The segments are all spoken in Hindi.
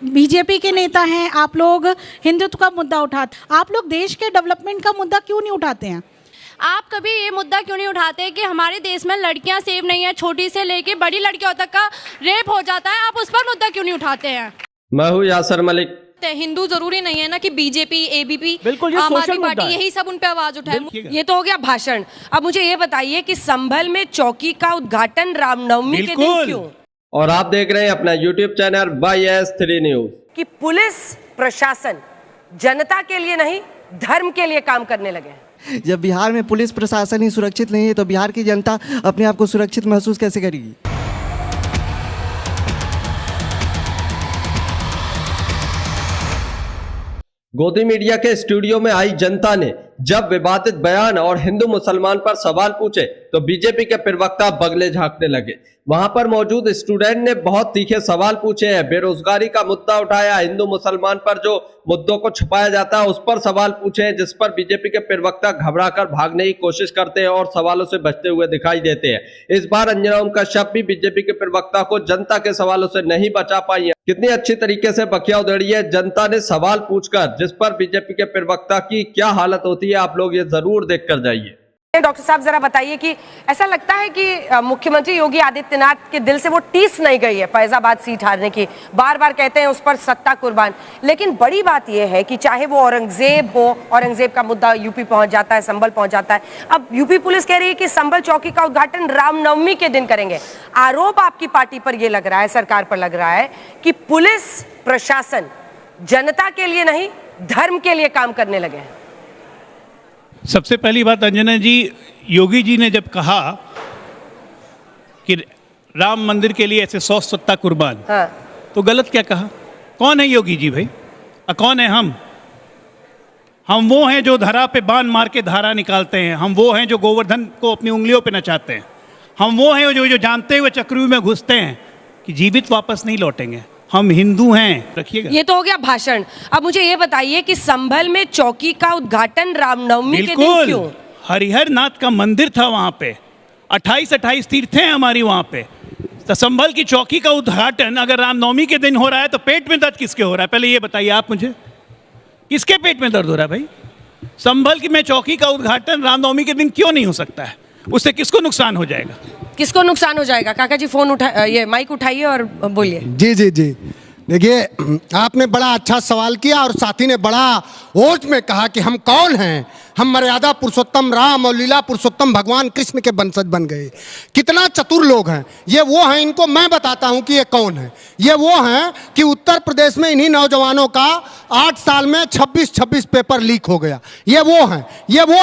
बीजेपी के नेता हैं, आप लोग हिंदुत्व का मुद्दा उठाते, आप लोग देश के डेवलपमेंट का मुद्दा क्यों नहीं उठाते हैं? आप कभी ये मुद्दा क्यों नहीं उठाते कि हमारे देश में लड़कियां सेफ नहीं है, छोटी से लेके बड़ी लड़कियों तक का रेप हो जाता है, आप उस पर मुद्दा क्यों नहीं उठाते हैं? मैं हूँ यासर मलिक। हिंदू जरूरी नहीं है ना कि बीजेपी, एबीपी, बिल्कुल, ये आम सोशल आदमी मुद्दा पार्टी है। यही सब उन पे आवाज उठाए। ये तो हो गया भाषण। अब मुझे ये बताइए कि संभल में चौकी का उद्घाटन रामनवमी के दिन क्यों? और आप देख रहे हैं अपना YouTube चैनल YS3 न्यूज। कि पुलिस प्रशासन जनता के लिए नहीं धर्म के लिए काम करने लगे हैं। जब बिहार में पुलिस प्रशासन ही सुरक्षित नहीं है तो बिहार की जनता अपने आप को सुरक्षित महसूस कैसे करेगी? गोदी मीडिया के स्टूडियो में आई जनता ने जब विवादित बयान और हिंदू मुसलमान पर सवाल पूछे तो बीजेपी के प्रवक्ता बगले झांकने लगे। वहां पर मौजूद स्टूडेंट ने बहुत तीखे सवाल पूछे हैं, बेरोजगारी का मुद्दा उठाया, हिंदू मुसलमान पर जो मुद्दों को छुपाया जाता है उस पर सवाल पूछे हैं, जिस पर बीजेपी के प्रवक्ता घबराकर भागने की कोशिश करते हैं और सवालों से बचते हुए दिखाई देते हैं। इस बार अंजना ओम कश्यप भी बीजेपी के प्रवक्ता को जनता के सवालों से नहीं बचा पाई है। कितनी अच्छी तरीके से बखिया उधेड़ी है जनता ने सवाल पूछकर, जिस पर बीजेपी के प्रवक्ता की क्या हालत होती है आप लोग ये जरूर देख कर जाइए। डॉक्टर साहब जरा बताइए कि ऐसा लगता है कि मुख्यमंत्री योगी आदित्यनाथ के दिल से वो टीस नहीं गई है फैजाबाद सीट हारने की। बार बार कहते हैं उस पर सत्ता कुर्बान, लेकिन बड़ी बात यह है कि चाहे वो औरंगजेब हो, औरंगजेब का मुद्दा यूपी पहुंच जाता है, संभल पहुंच जाता है। अब यूपी पुलिस कह रही है कि संभल चौकी का उद्घाटन रामनवमी के दिन करेंगे। आरोप आपकी पार्टी पर यह लग रहा है, सरकार पर लग रहा है कि पुलिस प्रशासन जनता के लिए नहीं धर्म के लिए काम करने लगे हैं। सबसे पहली बात अंजना जी, योगी जी ने जब कहा कि राम मंदिर के लिए ऐसे 100 सत्ता कुर्बान, तो गलत क्या कहा? कौन है योगी जी भाई? कौन है हम वो हैं जो धरा पे बाण मार के धारा निकालते हैं, हम वो हैं जो गोवर्धन को अपनी उंगलियों पे नचाते हैं, हम वो हैं जो जानते हुए चक्रव्यूह में घुसते हैं कि जीवित वापस नहीं लौटेंगे। हम हिंदू हैं, रखिएगा। ये तो हो गया भाषण। अब मुझे ये बताइए कि संभल में चौकी का उद्घाटन रामनवमी के दिन क्यों? हरिहर नाथ का मंदिर था वहां पे, 28 तीर्थें हैं हमारी वहां पे। तो संभल की चौकी का उद्घाटन अगर रामनवमी के दिन हो रहा है तो पेट में दर्द किसके हो रहा है? पहले ये बताइए आप मुझे, किसके पेट में दर्द हो रहा है भाई? संभल की में चौकी का उद्घाटन रामनवमी के दिन क्यों नहीं हो सकता है? उससे किसको नुकसान हो जाएगा? किसको नुकसान हो जाएगा? काका जी फोन ये माइक उठाइए और बोलिए। जी जी जी, देखिए आपने बड़ा अच्छा सवाल किया और साथी ने बड़ा ओज में कहा कि हम कौन हैं। हम मर्यादा पुरुषोत्तम राम और लीला पुरुषोत्तम भगवान कृष्ण के वंशज बन गए। कितना चतुर लोग हैं ये। वो हैं, इनको मैं बताता हूं कि ये कौन है। ये वो हैं कि उत्तर प्रदेश में इन्हीं नौजवानों का 8 साल में 26 पेपर लीक हो गया। ये वो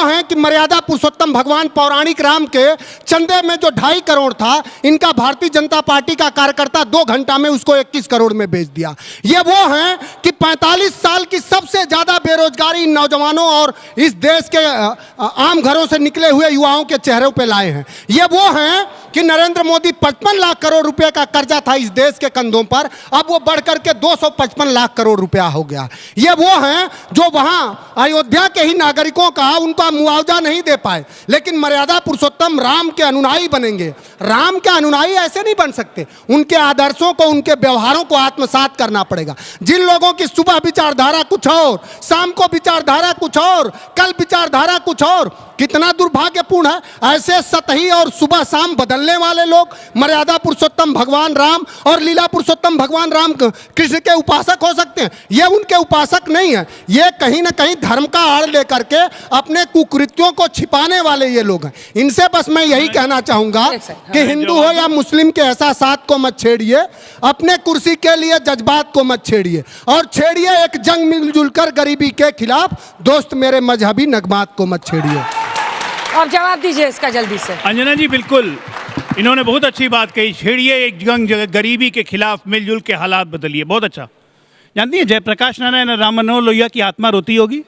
हैं कि मर्यादा पुरुषोत्तम भगवान पौराणिक राम के चंदे में जो 2.5 करोड़ था, इनका भारतीय जनता पार्टी का कार्यकर्ता 2 घंटा में उसको 21 करोड़ में बेच दिया। ये वो हैं कि 45 साल की सबसे ज्यादा बेरोजगारी इन नौजवानों और इस देश के आम घरों से निकले हुए युवाओं के चेहरों पे लाए हैं। ये वो हैं कि नरेंद्र मोदी 55 लाख करोड़ रुपए का कर्जा था इस देश के कंधों पर, अब वो बढ़कर के 255 लाख करोड़ रुपया हो गया। ये वो हैं जो वहां अयोध्या के ही नागरिकों का उनका मुआवजा नहीं दे पाए, लेकिन मर्यादा पुरुषोत्तम राम के अनुयायी बनेंगे। राम के अनुयायी ऐसे नहीं बन सकते। उनके आदर्शों को, उनके व्यवहारों को आत्मसात करना पड़ेगा। जिन लोगों की सुबह विचारधारा कुछ और, शाम को विचारधारा कुछ और, कल विचारधारा कुछ और, कितना दुर्भाग्यपूर्ण है। ऐसे सतही और सुबह शाम बदलने वाले लोग मर्यादा पुरुषोत्तम भगवान राम और लीला पुरुषोत्तम भगवान राम कृष्ण के उपासक हो सकते हैं? ये उनके उपासक नहीं है। ये कहीं ना कहीं धर्म का आड़ लेकर के अपने कुकृत्यों को छिपाने वाले ये लोग हैं। इनसे बस मैं यही कहना चाहूंगा कि हिंदू हो या मुस्लिम के एहसासात को मत छेड़िए, अपने कुर्सी के लिए जज्बात को मत छेड़िए, और छेड़िए एक जंग मिलजुल कर गरीबी के खिलाफ। दोस्त मेरे मजहबी नगमात को मत छेड़िए। अब जवाब दीजिए इसका जल्दी से। अंजना जी बिल्कुल, इन्होंने बहुत अच्छी बात कही। छेड़िए एक जंग गरीबी के खिलाफ, मिलजुल के हालात बदलिए। बहुत अच्छा। जानती है जयप्रकाश नारायण राम मनोहर लोहिया की आत्मा रोती होगी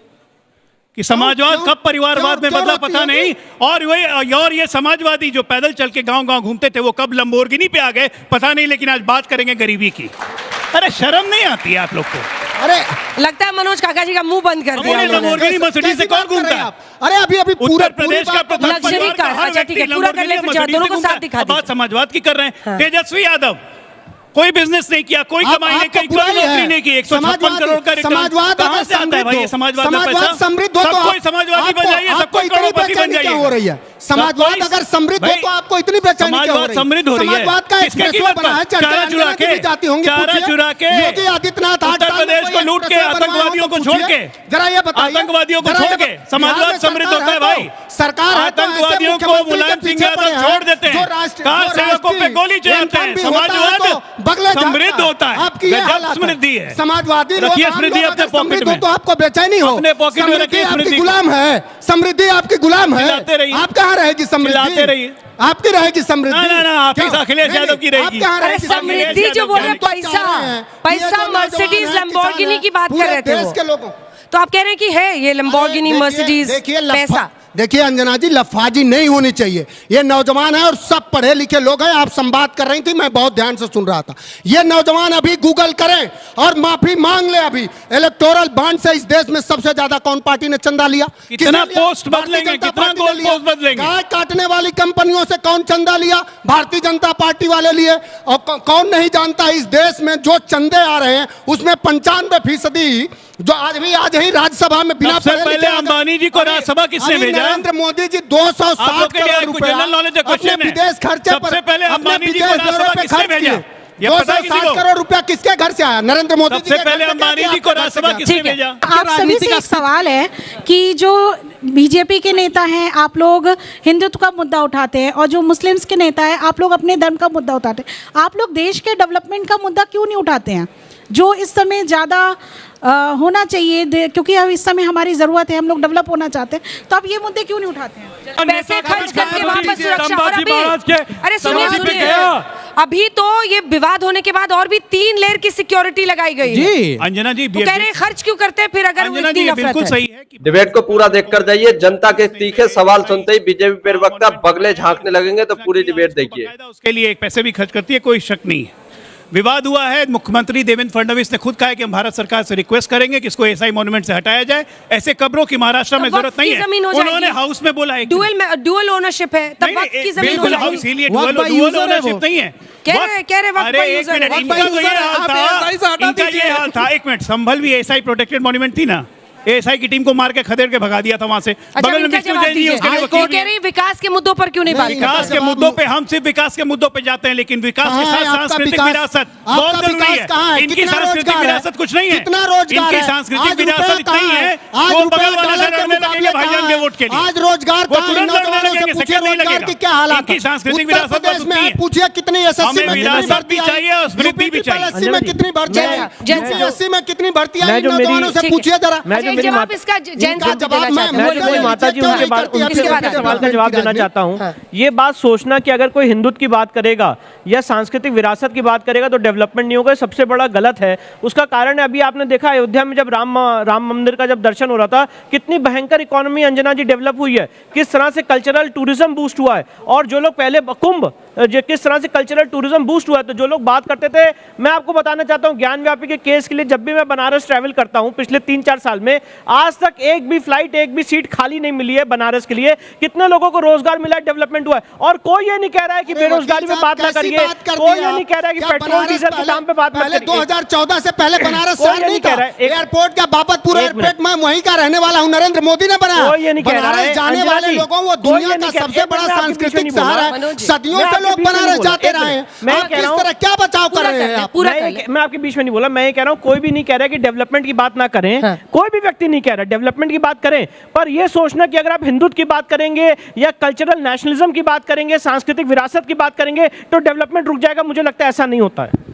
कि समाजवाद कब परिवारवाद में बदला पता नहीं, और ये समाजवादी जो पैदल चल के गांव-गांव घूमते थे वो कब लंबोर्गिनी पे आ गए पता नहीं। लेकिन आज बात करेंगे गरीबी की। अरे शर्म नहीं आती है आप लोग को? अरे लगता है मनोज काका जी का मुंह बंद कर दिया। लंबोर्गिनी मर्सिडीज से कौन घूमता है? अरे अभी उत्तर प्रदेश का प्रथम लग्जरी परिवार का कार। हर अच्छा ठीक है, व्यक्ति पूरा कर ले, फिर दोनों को साथ दिखा दीजिए। बात समाजवाद की कर रहे हैं। तेजस्वी यादव कोई बिजनेस नहीं किया, कोई कमाई नहीं की, कोई नौकरी नहीं की। 156 करोड़ का रिटर्न समाजवाद कहां से आता है भाई? ये समाजवाद का पैसा समृद्ध हो तो कोई समाजवादी बन जाइए, सबको करोड़पति बन जाइए। हो रही है समाजवाद अगर समृद्ध हो तो आपको इतनी बेचैनी क्यों हो रही है? समृद्ध हो रही है, समाजवाद का किसके एक्सप्रेसो कीमत बना है, पर? चारा चुरा के, जाती होंगी, चारा चुरा के योगी आदित्यनाथ उत्तर प्रदेश को लूट के, आतंकवादियों को छोड़ के, जरा ये बताइए, आतंकवादियों को छोड़ के समाजवाद समृद्ध होता है भाई। सरकार आतंकवादियों को मुलायम सिंह यादव छोड़ देते हैं, कार सेवकों पे गोली चलाते हैं, समाजवाद समृद्ध होता है। आपकी ये गजब समृद्धि है। समाजवादी लोग रखिए समृद्धि अपने पॉकेट में, तो आपको बेचैनी हो, अपने पॉकेट में रखिए आपकी समृद्धि। गुलाम है, समृद्धि आपकी गुलाम है। खिलाते रहिए, आप कहाँ रहेगी समृद्धि? खिलाते रहिए, आपकी रहेगी समृद्धि। ना आप ही अखिलेश यादव की रहेगी। समृद्धि जो बोल रहे हैं, पैसा मर्सिडीज लैम्बोर्गिनी की बात कर रहे थे देश के लोगों, तो आप कह रहे हैं कि है ये लैम्बोर्गिनी मर्सिडीज पैसा। देखिए अंजना जी, लफाजी नहीं होनी चाहिए। ये नौजवान है और सब पढ़े लिखे लोग हैं। आप संवाद कर रही थी, मैं बहुत ध्यान से सुन रहा था। ये नौजवान अभी गूगल करें और माफी मांग ले। अभी इलेक्टोरल बॉन्ड से इस देश में सबसे ज्यादा कौन पार्टी ने चंदा लिया? कितना पोस्ट बदलेंगे, कितना गोल पोस्ट बदलेंगे? गाय काटने वाली कंपनियों से कौन चंदा लिया? भारतीय जनता पार्टी वाले लिए। और कौन नहीं जानता इस देश में जो चंदे आ रहे हैं उसमें 95% जो आज ही राज्यसभा में बिना सबसे पहले अंबानी जी को राज्यसभा किसने भेजा? नरेंद्र मोदी जी 260 करोड़ रुपए विदेश खर्चे पर, सबसे पहले अंबानी जी को राज्यसभा किसने भेजा? ये पता है किसी को? 260 करोड़ रुपया किसके घर से आया? नरेंद्र मोदी जी सबसे पहले अंबानी जी को राज्यसभा किसने भेजा? आप सभी से एक सवाल है कि जो बीजेपी के नेता हैं, आप लोग हिंदुत्व का मुद्दा उठाते हैं, और जो मुस्लिम्स के नेता हैं, आप लोग अपने धर्म का मुद्दा उठाते हैं। आप लोग देश के डेवलपमेंट का मुद्दा क्यों नहीं उठाते हैं, जो इस समय ज़्यादा होना चाहिए? क्योंकि अब इस समय हमारी ज़रूरत है, हम लोग डेवलप होना चाहते हैं, तो आप ये मुद्दे क्यों नहीं उठाते हैं? पैसे खर्च करके वापस सुरक्षा। और अरे सुनिए, अभी तो ये विवाद होने के बाद और भी 3 लेयर की सिक्योरिटी लगाई गई है। अंजना जी तो कह रहे हैं खर्च क्यों करते हैं फिर अगर वो इतनी नफरत बिल्कुल है? सही है कि डिबेट को पूरा देखकर जाइए। जनता के तीखे सवाल सुनते ही बीजेपी प्रवक्ता बगले झांकने लगेंगे, तो पूरी डिबेट देखिए। उसके लिए एक पैसे भी खर्च करती है, कोई शक नहीं है। विवाद हुआ है, मुख्यमंत्री देवेंद्र फडणवीस ने खुद कहा है कि हम भारत सरकार से रिक्वेस्ट करेंगे कि इसको एसआई मॉन्यूमेंट से हटाया जाए। ऐसे कब्रों की महाराष्ट्र में जरूरत नहीं है। उन्होंने हाउस में बोला है डुअल ओनरशिप है, तब वक्त की जमीन हो बिल्कुल हाउस, जाएगी। इसीलिए डुअल ओनरशिप नहीं है। कह रहे वक्त अरे का एक यूजर मिनट, है। इनका तो ये हाल था, इनका ये हाल था। एक मिनट, संभल भी एसआई प्रोटेक्टेड मॉन्यूमेंट थी ना, एएसआई की टीम को मार के खदेड़ के भगा दिया था वहां से। बगल में मिस्टर जैन जी, उसके लिए वकील भी कह रही विकास के मुद्दों पर क्यों नहीं बात? विकास के मुद्दों पे हम सिर्फ विकास के मुद्दों पे जाते हैं, लेकिन विकास के साथ सांस्कृतिक विरासत बहुत जरूरी है। इनकी सांस्कृतिक विरासत कुछ नहीं है, कितना रोजगार इनकी सांस्कृतिक विरासत इतनी है, वो बगल वाले से लड़ने लगेंगे भाईजान के वोट के लिए। आज रोजगार वो तुरंत लड़ने लगेंगे, सेकंड नहीं लगेगा। क्या हालात? इनकी सांस्कृतिक विरासत बहुत उतनी है। पूछिए कितनी एसएससी में विरासत भी चाहिए और स्मृति भी चाहिए। एसएससी में कितनी भर्ती आई? एसएससी में कितनी भर्ती आई? नौजवानों से पूछिए जरा। जवाब इसका जैन साहब जवाब मैं जो मेरी माता जी उनके सवाल का जवाब देना चाहता हूँ। ये बात सोचना कि अगर कोई हिंदुत्व की बात करेगा या सांस्कृतिक विरासत की बात करेगा तो डेवलपमेंट नहीं होगा, सबसे बड़ा गलत है। उसका कारण है, अभी आपने देखा अयोध्या में जब राम मंदिर का जब दर्शन हो रहा था, कितनी भयंकर इकोनॉमी अंजना जी डेवलप हुई है, किस तरह से कल्चरल टूरिज्म बूस्ट हुआ है। और जो लोग पहले कुंभ किस तरह से कल्चरल टूरिज्म बूस्ट हुआ है, तो जो लोग बात करते थे, मैं आपको बताना चाहता हूँ ज्ञान व्यापी के केस के लिए जब भी मैं बनारस ट्रैवल करता हूँ पिछले 3-4 साल में, आज तक एक भी फ्लाइट, एक भी सीट खाली नहीं मिली है बनारस के लिए। कितने लोगों को रोजगार मिला, डेवलपमेंट हुआ है। और कोई ये नहीं कह रहा है कि बेरोजगारी में बात ना करिए, कोई ये नहीं कह रहा है कि पेट्रोल डीजल के दाम पे बात मत करिए। 2014 से पहले बनारस शहर नहीं कह रहा है। एयरपोर्ट का बाबतपुर एयरपोर्ट में वहीं का रहने वाला हूँ, नरेंद्र मोदी ने बनाया। कोई ये नहीं कह रहा है, जाने वाले लोगों, वो दुनिया का सबसे बड़ा सांस्कृतिक शहर है, सदियों से लोग बनारस जाते रहे हैं। मैं कह रहा हूं क्या बचाव कर रहे हैं? मैं आपके बीच में नहीं बोला, मैं ये कह रहा हूं कोई भी नहीं कह रहा कि डेवलपमेंट की बात ना करें, कोई भी व्यक्ति नहीं कह रहा डेवलपमेंट की बात करें, पर ये सोचना कि अगर आप हिंदुत्व की बात करेंगे या कल्चरल नेशनलिज्म की बात करेंगे, सांस्कृतिक विरासत की बात करेंगे तो डेवलपमेंट रुक जाएगा, मुझे लगता है ऐसा नहीं होता है।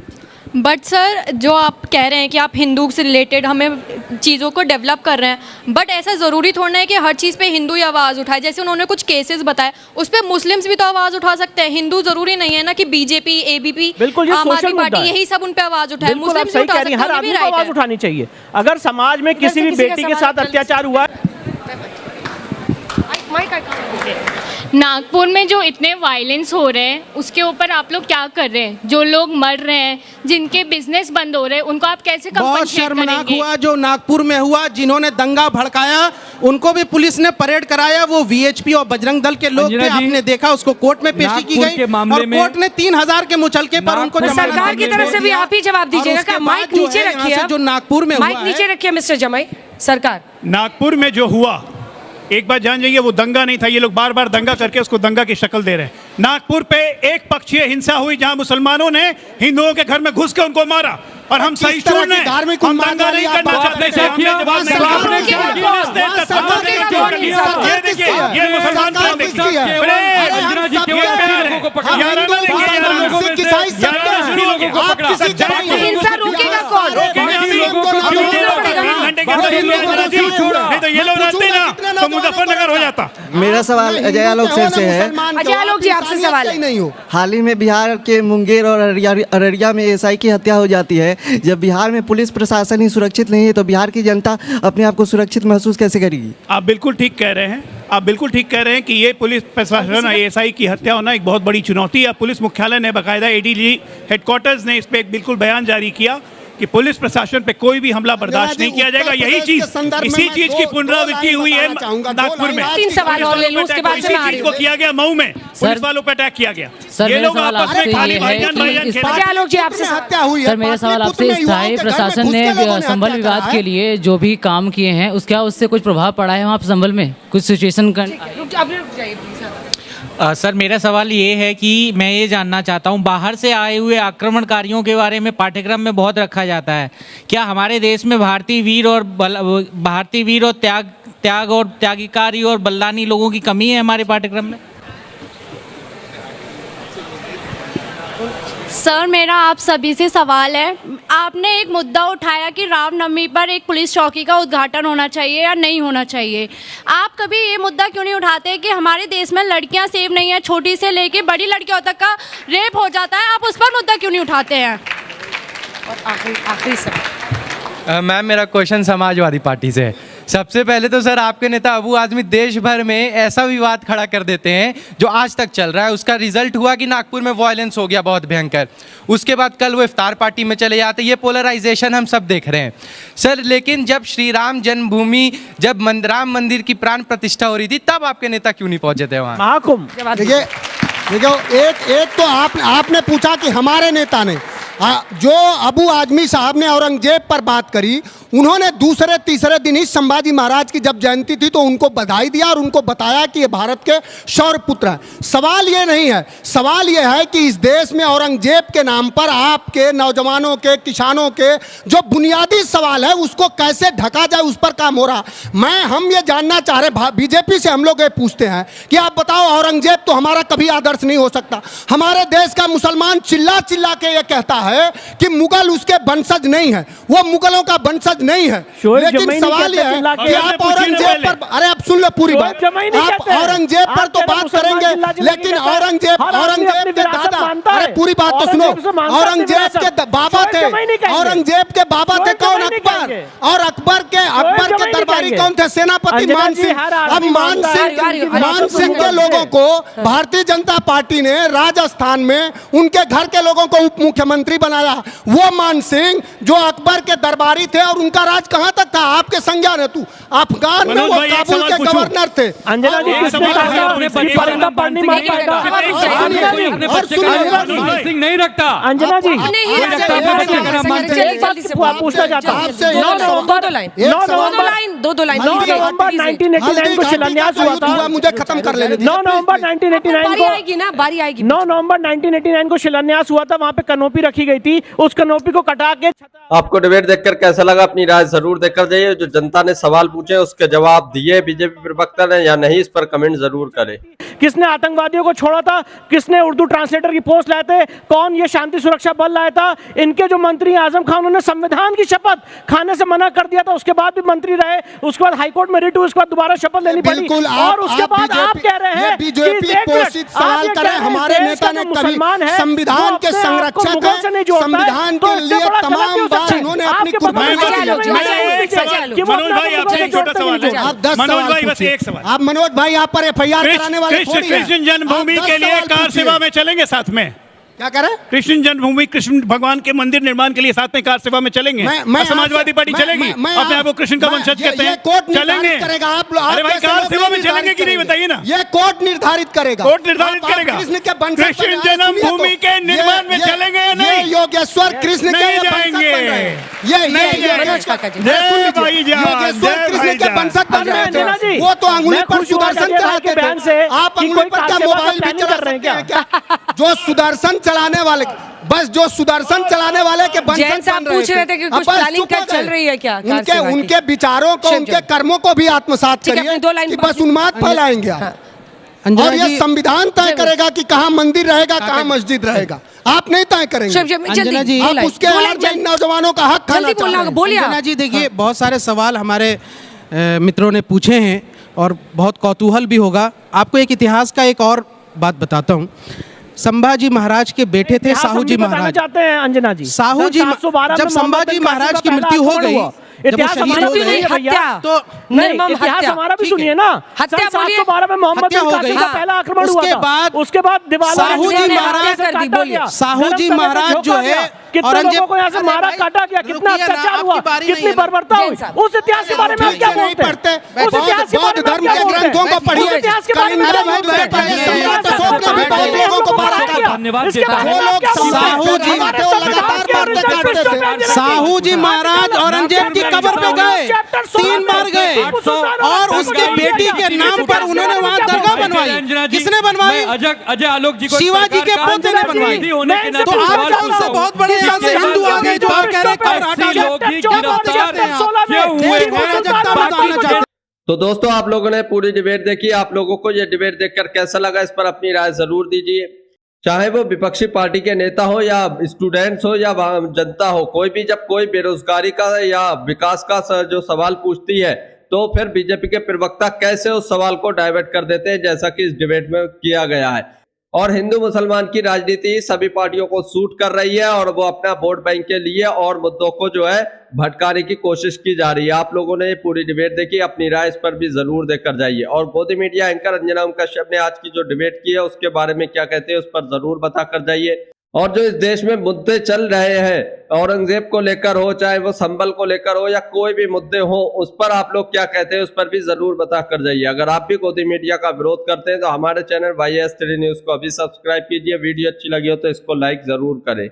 बट सर, जो आप कह रहे हैं कि आप हिंदू से रिलेटेड हमें चीज़ों को डेवलप कर रहे हैं, बट ऐसा ज़रूरी थोड़ा है कि हर चीज़ पे हिंदू ही आवाज़ उठाए। जैसे उन्होंने कुछ केसेस बताए, उस पर मुस्लिम्स भी तो आवाज़ उठा सकते हैं। हिंदू ज़रूरी नहीं है ना कि बीजेपी, एबीपी, आम आदमी पार्टी यही सब उन पे आवाज़ उठाए। मुस्लिम्स भी उठा सकते हैं, हर आदमी को आवाज़ उठानी चाहिए। अगर समाज में किसी भी बेटी के साथ अत्याचार हुआ, नागपुर में जो इतने वायलेंस हो रहे हैं उसके ऊपर आप लोग क्या कर रहे हैं? जो लोग मर रहे हैं, जिनके बिजनेस बंद हो रहे हैं, उनको आप कैसे बहुत कंपनसेट शर्मनाक करेंगे? हुआ जो नागपुर में हुआ, जिन्होंने दंगा भड़काया उनको भी पुलिस ने परेड कराया। वो वीएचपी और बजरंग दल के लोग थे, आपने देखा, उसको कोर्ट में पेशी की गई और कोर्ट ने 3000 के मुचलके पर उनको सरकार की तरफ से भी आप ही जवाब दीजिएगा। माइक नीचे रखिए, जो नागपुर में माइक नीचे रखिए मिस्टर जमाई। सरकार, नागपुर में जो हुआ, एक बात जान जाइए, वो दंगा नहीं था। ये लोग बार बार दंगा करके उसको दंगा की शक्ल दे रहे हैं। नागपुर पे एक पक्षीय हिंसा हुई जहां मुसलमानों ने हिंदुओं के घर में घुस के उनको मारा और हम सहिष्णु ने धार्मिक हम दंगा नहीं करना चाहते थे। हमने जवाब नहीं दिया। ये मुसलमान हिंसा रोकेगा कौन? नहीं तो ये लोग रहते ना तो मुजफ्फरनगर हो जाता। मेरा सवाल अजय आलोक सर से है। अजय आलोक जी, आपसे सवाल है। नहीं हो। हाल ही में बिहार के मुंगेर और अररिया में एसआई की हत्या हो जाती है। जब बिहार में पुलिस प्रशासन ही सुरक्षित नहीं है तो बिहार की जनता अपने आप को सुरक्षित महसूस कैसे करेगी? आप बिल्कुल ठीक कह रहे हैं। आप बिल्कुल ठीक कह रहे हैं कि ये पुलिस प्रशासन एएसआई की हत्या होना एक बहुत बड़ी चुनौती है। पुलिस मुख्यालय ने बाकायदा एडीजी हेडक्वार्टर्स ने इस पे एक बिल्कुल बयान जारी किया कि पुलिस प्रशासन पे कोई भी हमला बर्दाश्त नहीं किया जाएगा। यही चीज, इसी चीज की पुनरावृत्ति हुई है नागपुर में। 3 सवाल और ले लो, उसके बाद से मैं आ रही को किया गया मऊ में, पुलिस वालों पे अटैक किया गया। ये लोग आपस में खाली भाईजान भाईजान खेल रहे हैं। अजय आलोक जी, आपसे हत्या हुई है। सर मेरा सवाल आपसे, स्थायी प्रशासन ने संभल विवाद के लिए जो भी काम किए हैं उसका उससे कुछ प्रभाव पड़ा है वहाँ पे संभल में कुछ सिचुएशन का? सर मेरा सवाल ये है कि मैं ये जानना चाहता हूँ, बाहर से आए हुए आक्रमणकारियों के बारे में पाठ्यक्रम में बहुत रखा जाता है। क्या हमारे देश में भारतीय वीर और त्याग और त्यागीकारी और बलिदानी लोगों की कमी है हमारे पाठ्यक्रम में? सर मेरा आप सभी से सवाल है, आपने एक मुद्दा उठाया कि रामनवमी पर एक पुलिस चौकी का उद्घाटन होना चाहिए या नहीं होना चाहिए। आप कभी ये मुद्दा क्यों नहीं उठाते कि हमारे देश में लड़कियां सेफ नहीं है, छोटी से लेके बड़ी लड़कियों तक का रेप हो जाता है, आप उस पर मुद्दा क्यों नहीं उठाते हैं? और आखिरी सवाल मैम, मेरा क्वेश्चन समाजवादी पार्टी से है। सबसे पहले तो सर आपके नेता अबू आजमी देश भर में ऐसा विवाद खड़ा कर देते हैं जो आज तक चल रहा है। उसका रिजल्ट हुआ कि नागपुर में वायलेंस हो गया बहुत भयंकर। उसके बाद कल वो इफ्तार पार्टी में चले जाते। ये पोलराइजेशन हम सब देख रहे हैं सर। लेकिन जब श्री राम जन्मभूमि, जब राम मंदिर की प्राण प्रतिष्ठा हो रही थी, तब आपके नेता क्यों नहीं पहुंचे थे वहाँ? महाकुंभ। देखिए एक तो आपने पूछा कि हमारे नेता ने जो अबू आजमी साहब ने औरंगजेब पर बात करी, उन्होंने दूसरे तीसरे दिन ही संभाजी महाराज की जब जयंती थी तो उनको बधाई दिया और उनको बताया कि ये भारत के शौर्य पुत्र हैं। सवाल ये नहीं है, सवाल ये है कि इस देश में औरंगजेब के नाम पर आपके नौजवानों के, किसानों के जो बुनियादी सवाल है उसको कैसे ढका जाए, उस पर काम हो रहा। हम ये जानना चाह रहे, बीजेपी से हम लोग ये पूछते हैं कि आप बताओ, औरंगजेब तो हमारा कभी आदर्श नहीं हो सकता। हमारे देश का मुसलमान चिल्ला चिल्ला के ये कहता है कि मुगल उसके वंशज नहीं है, वो मुगलों का वंशज नहीं है। लेकिन सवाल यह है कि आप औरंगजेब पर, अरे आप सुन लो पूरी बात, आप औरंगजेब पर तो बात करेंगे, लेकिन औरंगजेब के दादा, अरे पूरी बात तो सुनो, औरंगजेब के बाबा थे, औरंगजेब के बाबा थे कौन? अकबर। और अकबर के दरबारी कौन थे? सेनापति मान सिंह। अब मान सिंह के लोगों को भारतीय जनता पार्टी ने राजस्थान में उनके घर के लोगों को उप मुख्यमंत्री बनाया। वो मान सिंह जो अकबर के दरबारी थे और उनका राज कहां तक था? आपके संज्ञान है तू, अफगान में वो काबुल के गवर्नर थे। अंजना जी, नहीं रखता अंजना जी, पूछना चाहता हूँ, 9 नवंबर 1989 को शिलान्यास हुआ था। मुझे खत्म कर लेने दीजिए। 9 नवंबर 1989 को आएगी ना, बारी आएगी। 9 नवंबर 1989 को शिलान्यास हुआ था। वहाँ पे कनोपी रखी गई थी, उस कनोपी को कटा के आपको डिबेट देखकर कैसा लगा? अपनी राय जरूर देकर जाइए। जो जनता ने सवाल पूछे उसके जवाब दिए बीजेपी प्रवक्ता ने या नहीं, इस पर कमेंट जरूर करें। किसने आतंकवादियों को छोड़ा था? किसने उर्दू ट्रांसलेटर की पोस्ट लाए थे? कौन ये शांति सुरक्षा बल लाया था? इनके जो मंत्री आजम खान, उन्होंने संविधान की शपथ खाने से मना कर दिया था, उसके बाद भी मंत्री रहे। उसके बाद हाईकोर्ट में रिट हुई, उसके बाद दोबारा शपथ लेनी पड़ी, बिल्कुल, और उसके बाद आप कह रहे हैं बीजेपी पोषित सवाल कर रहे हैं। हमारे नेता ने कभी संविधान के संरक्षक हैं, संविधान के लिए तमाम बार उन्होंने अपनी कुर्बानी दी। मनोज भाई आपसे एक छोटा सवाल है। आप 10 मनोज सवाल भाई बस पूछिए। एक सवाल। आप मनोज भाई आप पर एफआईआर कराने वाले थोड़ी हैं। कृष्ण जन्मभूमि आप 10 के लिए सवाल कार पूछिए। सेवा में चलेंगे साथ में? क्या कह रहे हैं? कृष्ण जन्मभूमि, कृष्ण भगवान के मंदिर निर्माण के लिए साथ में कार सेवा में चलेंगे? और समाजवादी पार्टी चलेगी? अपने आप को कृष्ण का वंशज कहते हैं, चलेंगे? अरे भाई कार सेवा में चलेंगे कि नहीं बताइए ना? ये कोर्ट निर्धारित करेगा। कोर्ट निर्धारित करेगा। कृष्ण के वंशज कृष्ण जन्मभूमि के निर्माण में चलेंगे या नहीं? ये योगेश्वर कृष्ण के नहीं वंशज जाएंगे। बन रहे हैं। ये मनोज काका जी। योगेश्वर कृष्ण के वंशज बन रहे थे। वो तो अंगुली पर सुदर्शन चलाते थे। आप अंगुली पर क्या मोबाइल भी चला सकते हैं क्या? जो सुदर्शन चलाने वाले, बस जो सुदर्शन चलाने वाले के वंशज जैन साहब बन रहे पूछ रहे थे कि कुछ बस प्लानिंग चुप हो चल गए। रही है क्या? कार उनके सेवा की? उनके विचारों को, उनके कर्मों को भी आत्मसात ठीक है, करिए अपनी 2 लाइन कि बस उन्माद फैलाएंगे आप। अंजना और ये जी, संविधान तय करेगा कि कहाँ मंदिर रहेगा, कहाँ मस्जिद रहेगा। आप नहीं तय करेंगे। अंजना जी, आप उसके आड़ में नौजवानों का हक खाना चाह रहे हैं। बोलिए अंजना जी देखिए, बहुत सारे सवाल हमारे मित्रों ने पूछे हैं और बहुत कौतूहल भी होगा। आपको एक इतिहास का एक और बात बताता हूँ। संभाजी महाराज के बेटे थे साहू जी महाराज। चाहते हैं अंजना जी, साहू जी जब संभाजी महाराज की मृत्यु हो गई, जब वो शहीद हो गए, तो इतिहास हमारा भी सुनिए ना। हत्या बोलिए। 712 में मोहम्मद हत्या बिन हो कासिम गई। का पहला आक्रमण हुआ था। उसके बाद दिवाला साहू जी महाराज जो है कितने लोगों को यहाँ से मारा काटा गया, कितना अत्याचार हुआ, कितनी बर्बरता हुई, उस इतिहास के बारे में आप क्या बोलते हैं? उस इतिहास के बारे में धर्म के ग्रंथों को पढ़िए। उस इतिहास के बारे में क्या बोलते हैं? सम्राट अशोक ने भी बहुत लोगों को मारा काटा। इसके बारे में आप क्या बोलते हैं? साहू जी महाराज औरंगजेब की कब्र पे गए, 3 बार गए, और उसके बेटी के नाम पर उन्होंने वहाँ दरगाह बनवाई। किसने बनवाई? अजय आलोक जी को शिवाजी के पोते ने बनवाई। तो आप उनसे बहुत बड़े हिंदू आ गए जो आप कह रहे हैं। तो दोस्तों आप लोगों ने पूरी डिबेट देखी। आप लोगों को ये डिबेट देखकर कैसा लगा, इस पर अपनी राय जरूर दीजिए। चाहे वो विपक्षी पार्टी के नेता हो या स्टूडेंट्स हो या जनता हो, कोई भी जब कोई बेरोजगारी का या विकास का जो सवाल पूछती है तो फिर बीजेपी के प्रवक्ता कैसे उस सवाल को डाइवर्ट कर देते हैं, जैसा कि इस डिबेट में किया गया है। और हिंदू मुसलमान की राजनीति सभी पार्टियों को सूट कर रही है और वो अपना वोट बैंक के लिए और मुद्दों को जो है भटकाने की कोशिश की जा रही है। आप लोगों ने ये पूरी डिबेट देखी, अपनी राय इस पर भी जरूर देकर जाइए। और गोदी मीडिया एंकर अंजना कश्यप ने आज की जो डिबेट की है उसके बारे में क्या कहते हैं उस पर जरूर बता कर जाइए। और जो इस देश में मुद्दे चल रहे हैं, औरंगजेब को लेकर हो, चाहे वो संभल को लेकर हो या कोई भी मुद्दे हो, उस पर आप लोग क्या कहते हैं उस पर भी जरूर बता कर जाइए। अगर आप भी गोदी मीडिया का विरोध करते हैं तो हमारे चैनल YS3 न्यूज को अभी सब्सक्राइब कीजिए। वीडियो अच्छी लगी हो तो इसको लाइक जरूर करें।